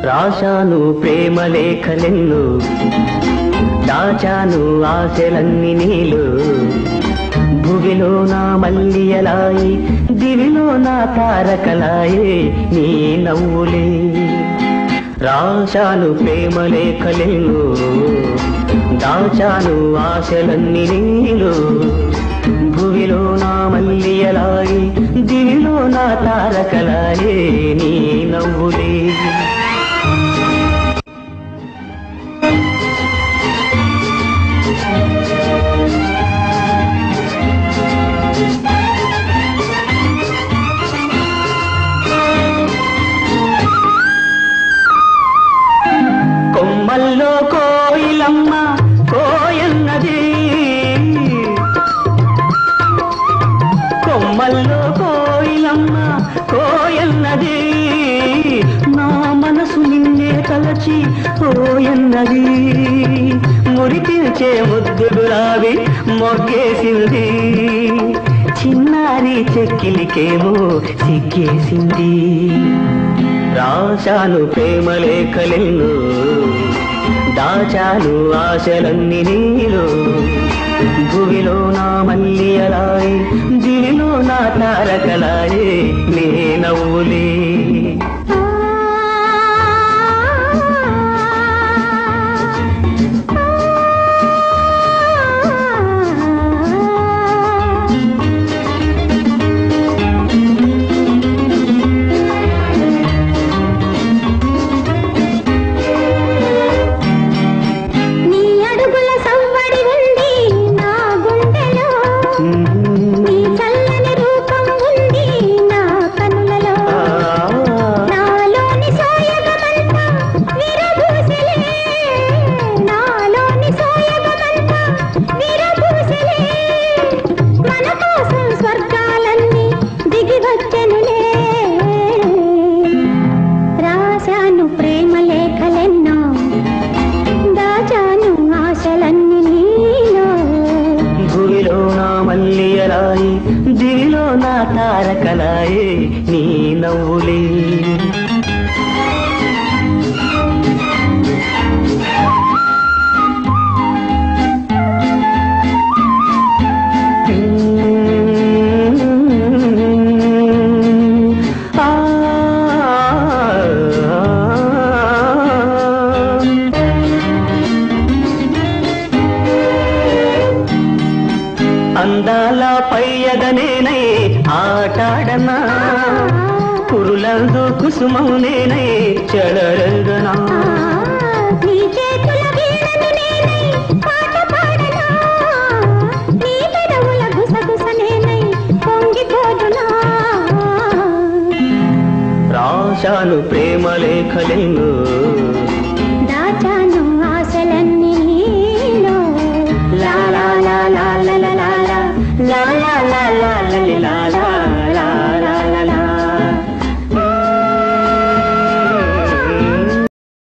రాశాను ప్రేమ లేఖలెన్ను, దాచాను ఆశలన్నీ నీలో. భువిలో నా మల్లియలాయి, దివిలో నా తారకలాయే నీ నవ్వులే. రాశాను ప్రేమ లేఖలెన్ను, దాచాను ఆశలన్నీ నీలో. భువిలో నా మల్లియలాయి, దివిలో నా తారకలాయే నీ నవ్వులే. కొమ్మల్లో కోయిలమ్మ కోయన్నది, కొమ్మల్లో కోయిలమ్మ కోయన్నది. నా మనసు నిన్నే తలచి పోయన్నది. మురిపించే ముద్దు గులాబీ మొగ్గేసింది, చిన్నారి చెక్కిలికేమో సిగ్గేసింది. రాశాను ప్రేమ లేఖలెన్ను, దాచాను ఆశలన్నీ నీలో. భువిలో నా మల్లియలాయి, దివిలో నా తారకలాయే నీ నవ్వులే. దివిలో నా తారకలాయే నీ నవ్వులే. అందాల పయ్యదనేనై ఆటాడనా, కురులందు కుసుమం నేనై చెలరగనా. రాశాను ప్రేమ లేఖలెన్ను, దాచాను ఆశలన్నీ నీలో. లా లా లా లా లా లా లా లా లా లా లా లా లా లా.